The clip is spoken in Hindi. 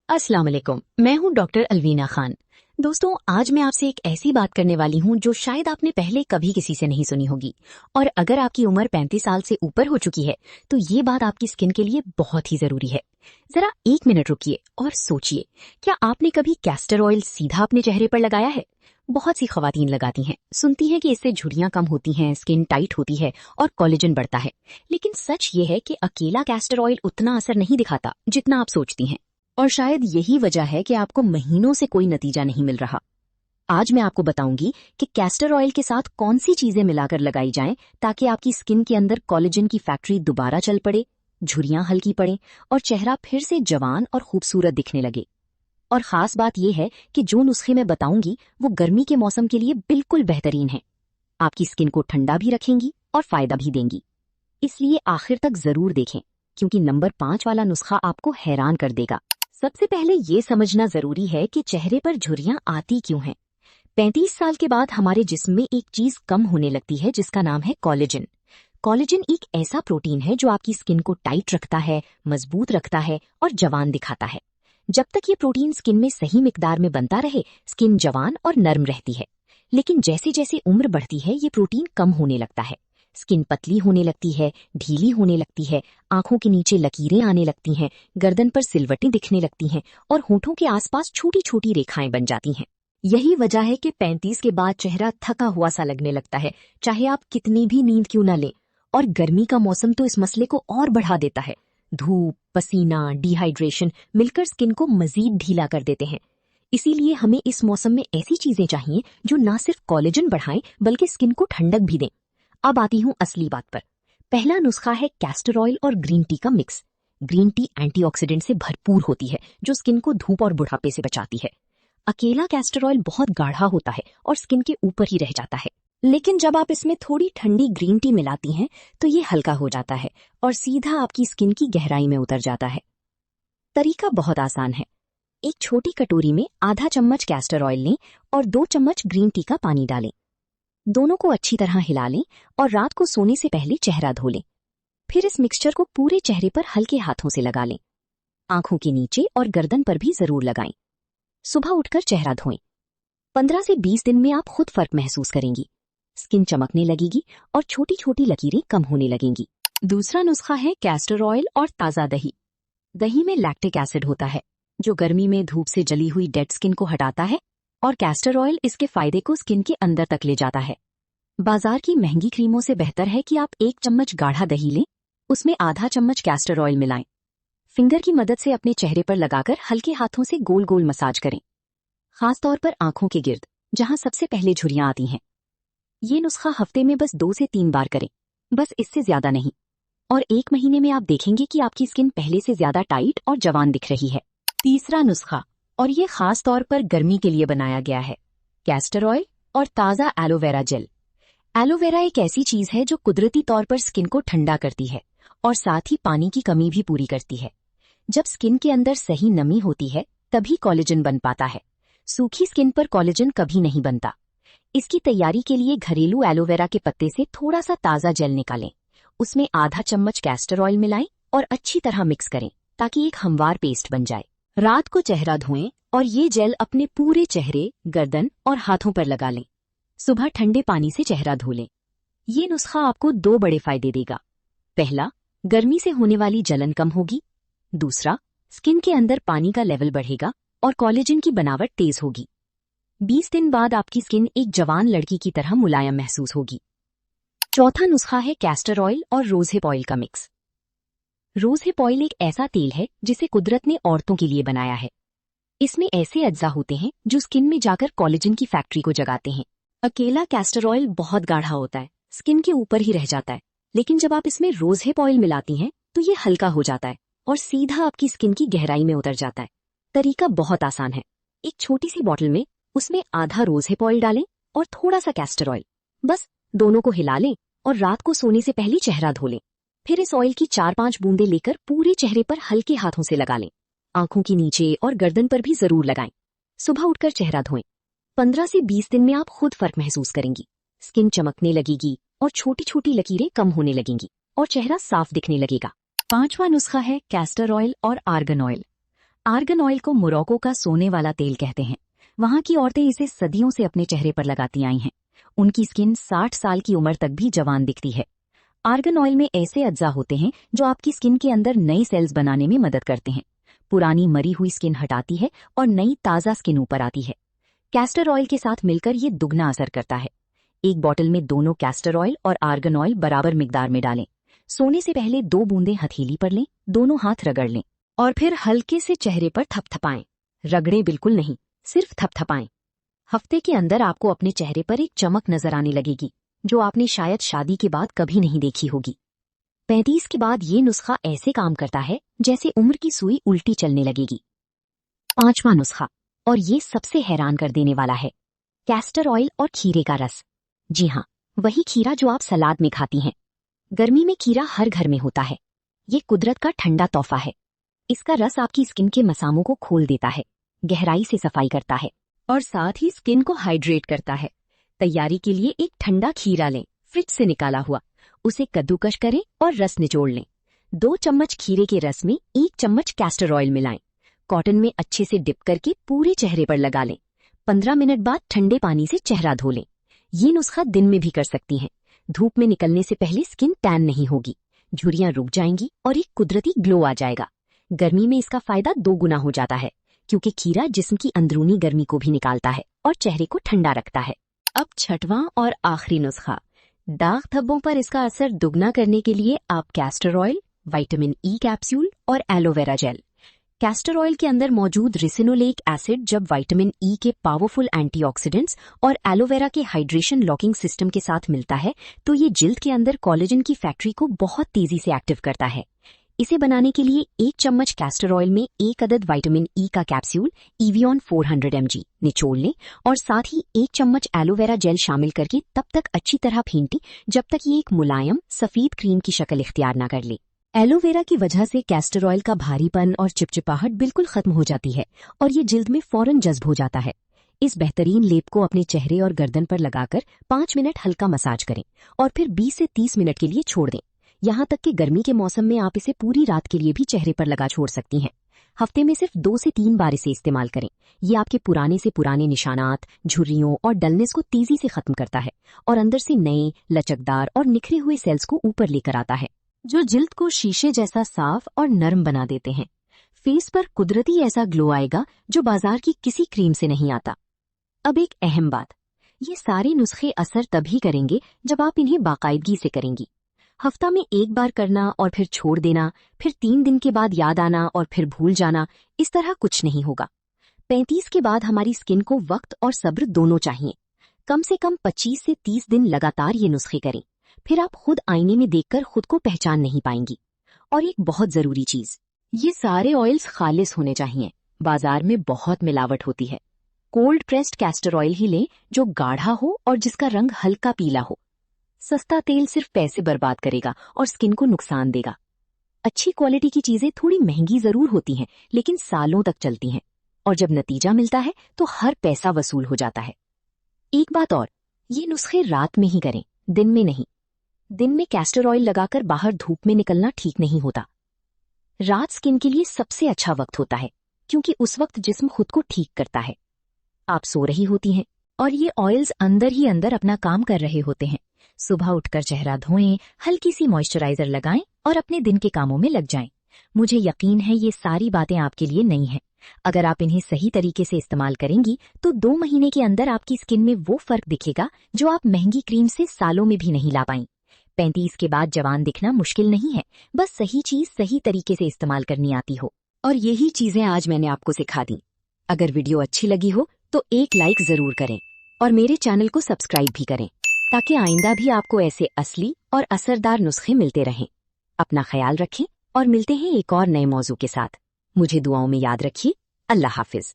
अस्सलाम वालेकुम। मैं हूं डॉक्टर अलवीना खान। दोस्तों, आज मैं आपसे एक ऐसी बात करने वाली हूं जो शायद आपने पहले कभी किसी से नहीं सुनी होगी। और अगर आपकी उम्र 35 साल से ऊपर हो चुकी है तो ये बात आपकी स्किन के लिए बहुत ही जरूरी है। जरा 1 मिनट रुकिए और सोचिए, क्या आपने कभी कैस्टर ऑयल सीधा अपने चेहरे पर लगाया है? बहुत सी खवातीन लगाती हैं, सुनती हैं कि इससे झुर्रियां कम होती हैं, स्किन टाइट होती है और कोलेजन बढ़ता है। लेकिन सच ये है कि अकेला कैस्टर ऑयल उतना असर नहीं दिखाता जितना आप सोचती हैं। और शायद यही वजह है कि आपको महीनों से कोई नतीजा नहीं मिल रहा। आज मैं आपको बताऊंगी कि कैस्टर ऑयल के साथ कौन सी चीजें मिलाकर लगाई जाएं ताकि आपकी स्किन के अंदर कोलेजन की फैक्ट्री दोबारा चल पड़े, झुर्रियां हल्की पड़े और चेहरा फिर से जवान और खूबसूरत दिखने लगे। और खास बात यह है कि जो नुस्खे मैं बताऊंगी वो गर्मी के मौसम के लिए बिल्कुल बेहतरीन है। आपकी स्किन को ठंडा भी रखेंगी और फायदा भी देंगी। इसलिए आखिर तक जरूर देखें, क्योंकि नंबर 5 वाला नुस्खा आपको हैरान कर देगा। सबसे पहले ये समझना जरूरी है कि चेहरे पर झुर्रियां आती क्यों हैं। 35 साल के बाद हमारे जिस्म में एक चीज कम होने लगती है जिसका नाम है कोलेजन। कोलेजन एक ऐसा प्रोटीन है जो आपकी स्किन को टाइट रखता है, मजबूत रखता है और जवान दिखाता है। जब तक ये प्रोटीन स्किन में सही मिकदार में बनता रहे, स्किन जवान और नर्म रहती है। लेकिन जैसे जैसे उम्र बढ़ती है ये प्रोटीन कम होने लगता है। स्किन पतली होने लगती है, ढीली होने लगती है, आंखों के नीचे लकीरें आने लगती हैं, गर्दन पर सिलवटें दिखने लगती हैं और होठों के आसपास छोटी छोटी रेखाएं बन जाती हैं। यही वजह है कि 35 के बाद चेहरा थका हुआ सा लगने लगता है, चाहे आप कितनी भी नींद क्यों ना लें। और गर्मी का मौसम तो इस मसले को और बढ़ा देता है। धूप, पसीना, डिहाइड्रेशन मिलकर स्किन को मजीद ढीला कर देते हैं। इसीलिए हमें इस मौसम में ऐसी चीजें चाहिए जो न सिर्फ कोलेजन बढ़ाएं बल्कि स्किन को ठंडक भी दें। अब आती हूँ असली बात पर। पहला नुस्खा है कैस्टर ऑयल और ग्रीन टी का मिक्स। ग्रीन टी एंटीऑक्सीडेंट से भरपूर होती है जो स्किन को धूप और बुढ़ापे से बचाती है। अकेला कैस्टर ऑयल बहुत गाढ़ा होता है और स्किन के ऊपर ही रह जाता है। लेकिन जब आप इसमें थोड़ी ठंडी ग्रीन टी मिलाती हैं तो ये हल्का हो जाता है और सीधा आपकी स्किन की गहराई में उतर जाता है। तरीका बहुत आसान है। एक छोटी कटोरी में आधा चम्मच कैस्टर ऑयल लें और 2 चम्मच ग्रीन टी का पानी डालें। दोनों को अच्छी तरह हिला लें और रात को सोने से पहले चेहरा धो लें। फिर इस मिक्सचर को पूरे चेहरे पर हल्के हाथों से लगा लें। आंखों के नीचे और गर्दन पर भी जरूर लगाएं। सुबह उठकर चेहरा धोएं। 15 से 20 दिन में आप खुद फर्क महसूस करेंगी। स्किन चमकने लगेगी और छोटी छोटी लकीरें कम होने लगेंगी। दूसरा नुस्खा है कैस्टर ऑयल और ताज़ा दही। दही में लैक्टिक एसिड होता है जो गर्मी में धूप से जली हुई डेड स्किन को हटाता है और कैस्टर ऑयल इसके फायदे को स्किन के अंदर तक ले जाता है। बाजार की महंगी क्रीमों से बेहतर है कि आप 1 चम्मच गाढ़ा दही लें, उसमें आधा चम्मच कैस्टर ऑयल मिलाएं। फिंगर की मदद से अपने चेहरे पर लगाकर हल्के हाथों से गोल गोल मसाज करें, खासतौर पर आंखों के गिर्द जहां सबसे पहले झुर्रियां आती हैं। ये नुस्खा हफ्ते में बस 2 से 3 बार करें, बस इससे ज्यादा नहीं। और 1 महीने में आप देखेंगे कि आपकी स्किन पहले से ज्यादा टाइट और जवान दिख रही है। तीसरा नुस्खा, और ये खास तौर पर गर्मी के लिए बनाया गया है, कैस्टर ऑयल और ताज़ा एलोवेरा जेल। एलोवेरा एक ऐसी चीज है जो कुदरती तौर पर स्किन को ठंडा करती है और साथ ही पानी की कमी भी पूरी करती है। जब स्किन के अंदर सही नमी होती है तभी कोलेजन बन पाता है। सूखी स्किन पर कोलेजन कभी नहीं बनता। इसकी तैयारी के लिए घरेलू एलोवेरा के पत्ते से थोड़ा सा ताज़ा जेल निकालें, उसमें आधा चम्मच कैस्टर ऑयल मिलाएं और अच्छी तरह मिक्स करें ताकि एक हमवार पेस्ट बन जाए। रात को चेहरा धोएं और ये जेल अपने पूरे चेहरे, गर्दन और हाथों पर लगा लें। सुबह ठंडे पानी से चेहरा धो लें। ये नुस्खा आपको 2 बड़े फायदे देगा। पहला, गर्मी से होने वाली जलन कम होगी। दूसरा, स्किन के अंदर पानी का लेवल बढ़ेगा और कोलेजन की बनावट तेज होगी। 20 दिन बाद आपकी स्किन एक जवान लड़की की तरह मुलायम महसूस होगी। चौथा नुस्खा है कैस्टर ऑयल और रोजहिप ऑयल का मिक्स। रोजहिप ऑयल एक ऐसा तेल है जिसे कुदरत ने औरतों के लिए बनाया है। इसमें ऐसे अज्जा होते हैं जो स्किन में जाकर कोलेजन की फैक्ट्री को जगाते हैं। अकेला कैस्टर ऑयल बहुत गाढ़ा होता है, स्किन के ऊपर ही रह जाता है। लेकिन जब आप इसमें रोजहिप ऑयल मिलाती हैं तो ये हल्का हो जाता है और सीधा आपकी स्किन की गहराई में उतर जाता है। तरीका बहुत आसान है। एक छोटी सी बॉटल में उसमें आधा रोजहिप ऑयल डालें और थोड़ा सा कैस्टर ऑयल। बस दोनों को हिला लें और रात को सोने से पहले चेहरा धो लें। फिर इस ऑयल की 4-5 बूंदें लेकर पूरे चेहरे पर हल्के हाथों से लगा लें। आंखों के नीचे और गर्दन पर भी जरूर लगाएं। सुबह उठकर चेहरा धोएं। 15 से 20 दिन में आप खुद फर्क महसूस करेंगी। स्किन चमकने लगेगी और छोटी छोटी लकीरें कम होने लगेंगी और चेहरा साफ दिखने लगेगा। 5वां नुस्खा है कैस्टर ऑयल और आर्गन ऑयल। आर्गन ऑयल को मोरक्को का सोने वाला तेल कहते हैं। वहाँ की औरतें इसे सदियों से अपने चेहरे पर लगाती आई हैं। उनकी स्किन 60 साल की उम्र तक भी जवान दिखती है। आर्गन ऑयल में ऐसे अज्जा होते हैं जो आपकी स्किन के अंदर नई सेल्स बनाने में मदद करते हैं। पुरानी मरी हुई स्किन हटाती है और नई ताज़ा स्किन ऊपर आती है। कैस्टर ऑयल के साथ मिलकर ये दुगना असर करता है। एक बॉटल में दोनों कैस्टर ऑयल और आर्गन ऑयल बराबर मिकदार में डालें। सोने से पहले 2 बूंदें हथेली पर लें, दोनों हाथ रगड़ लें और फिर हल्के से चेहरे पर थपथपाएं। रगड़ें बिल्कुल नहीं, सिर्फ थपथपाएं। हफ्ते के अंदर आपको अपने चेहरे पर एक चमक नजर आने लगेगी जो आपने शायद शादी के बाद कभी नहीं देखी होगी। 35 के बाद ये नुस्खा ऐसे काम करता है जैसे उम्र की सुई उल्टी चलने लगेगी। 5वां नुस्खा, और ये सबसे हैरान कर देने वाला है, कैस्टर ऑयल और खीरे का रस। जी हाँ, वही खीरा जो आप सलाद में खाती हैं। गर्मी में खीरा हर घर में होता है। ये कुदरत का ठंडा तोहफा है। इसका रस आपकी स्किन के मसामों को खोल देता है, गहराई से सफाई करता है और साथ ही स्किन को हाइड्रेट करता है। तैयारी के लिए एक ठंडा खीरा लें, फ्रिज से निकाला हुआ। उसे कद्दूकस करें और रस निचोड़ लें। 2 चम्मच खीरे के रस में 1 चम्मच कैस्टर ऑयल मिलाएं। कॉटन में अच्छे से डिप करके पूरे चेहरे पर लगा लें। 15 मिनट बाद ठंडे पानी से चेहरा धो लें। ये नुस्खा दिन में भी कर सकती हैं। धूप में निकलने से पहले स्किन टैन नहीं होगी, झुर्रियां रुक जाएंगी और एक कुदरती ग्लो आ जाएगा। गर्मी में इसका फायदा 2 गुना हो जाता है क्योंकि खीरा जिस्म की अंदरूनी गर्मी को भी निकालता है और चेहरे को ठंडा रखता है। अब 6वां और आखिरी नुस्खा, दाग धब्बों पर इसका असर दुगना करने के लिए आप castor oil, vitamin E capsule और एलोवेरा जेल। कैस्टर ऑयल के अंदर मौजूद रिसिनोलेक एसिड जब विटामिन ई के पावरफुल एंटीऑक्सीडेंट्स और एलोवेरा के हाइड्रेशन लॉकिंग सिस्टम के साथ मिलता है तो ये जिल्द के अंदर कोलेजन की फैक्ट्री को बहुत तेजी से एक्टिव करता है। इसे बनाने के लिए 1 चम्मच कैस्टर ऑयल में 1 अदद विटामिन ई का कैप्सूल इवियन 400 mg निचोड़ लें और साथ ही 1 चम्मच एलोवेरा जेल शामिल करके तब तक अच्छी तरह फेंटें जब तक ये एक मुलायम सफेद क्रीम की शक्ल इख्तियार न कर ले। एलोवेरा की वजह से कैस्टर ऑयल का भारीपन और चिपचिपाहट बिल्कुल खत्म हो जाती है और ये जिल्द में फौरन जज्ब हो जाता है। इस बेहतरीन लेप को अपने चेहरे और गर्दन पर लगाकर 5 मिनट हल्का मसाज करें और फिर 20 से 30 मिनट के लिए छोड़ दें। यहाँ तक कि गर्मी के मौसम में आप इसे पूरी रात के लिए भी चेहरे पर लगा छोड़ सकती हैं। हफ्ते में सिर्फ 2 से 3 बार इसे इस्तेमाल करें। ये आपके पुराने से पुराने निशानात, झुर्रियों और डलनेस को तेजी से खत्म करता है और अंदर से नए, लचकदार और निखरे हुए सेल्स को ऊपर लेकर आता है जो जिल्द को शीशे जैसा साफ और नरम बना देते हैं। फेस पर कुदरती ऐसा ग्लो आएगा जो बाजार की किसी क्रीम से नहीं आता। अब एक अहम बात, ये सारे नुस्खे असर तभी करेंगे जब आप इन्हें बाकायदगी से करेंगी। हफ्ता में 1 बार करना और फिर छोड़ देना, फिर 3 दिन के बाद याद आना और फिर भूल जाना, इस तरह कुछ नहीं होगा। 35 के बाद हमारी स्किन को वक्त और सब्र दोनों चाहिए। कम से कम 25 से 30 दिन लगातार ये नुस्खे करें, फिर आप खुद आईने में देखकर खुद को पहचान नहीं पाएंगी। और एक बहुत जरूरी चीज, ये सारे ऑयल्स खालिस होने चाहिए। बाजार में बहुत मिलावट होती है। कोल्ड प्रेस्ड कैस्टर ऑयल ही लें जो गाढ़ा हो और जिसका रंग हल्का पीला हो। सस्ता तेल सिर्फ पैसे बर्बाद करेगा और स्किन को नुकसान देगा। अच्छी क्वालिटी की चीजें थोड़ी महंगी जरूर होती हैं लेकिन सालों तक चलती हैं और जब नतीजा मिलता है तो हर पैसा वसूल हो जाता है। एक बात और, ये नुस्खे रात में ही करें, दिन में नहीं। दिन में कैस्टर ऑयल लगाकर बाहर धूप में निकलना ठीक नहीं होता। रात स्किन के लिए सबसे अच्छा वक्त होता है क्योंकि उस वक्त जिस्म खुद को ठीक करता है। आप सो रही होती हैं और ये ऑयल्स अंदर ही अंदर अपना काम कर रहे होते हैं। सुबह उठकर चेहरा धोएं, हल्की सी मॉइस्चराइजर लगाएं और अपने दिन के कामों में लग जाएं। मुझे यकीन है ये सारी बातें आपके लिए नई हैं। अगर आप इन्हें सही तरीके से इस्तेमाल करेंगी तो 2 महीने के अंदर आपकी स्किन में वो फर्क दिखेगा जो आप महंगी क्रीम से सालों में भी नहीं ला पाई। 35 के बाद जवान दिखना मुश्किल नहीं है, बस सही चीज सही तरीके से इस्तेमाल करनी आती हो। और यही चीजें आज मैंने आपको सिखा दी। अगर वीडियो अच्छी लगी हो तो एक लाइक जरूर करें और मेरे चैनल को सब्सक्राइब भी करें ताकि आइंदा भी आपको ऐसे असली और असरदार नुस्खे मिलते रहें। अपना ख्याल रखें और मिलते हैं एक और नए मौजू के साथ। मुझे दुआओं में याद रखिए। अल्लाह हाफिज।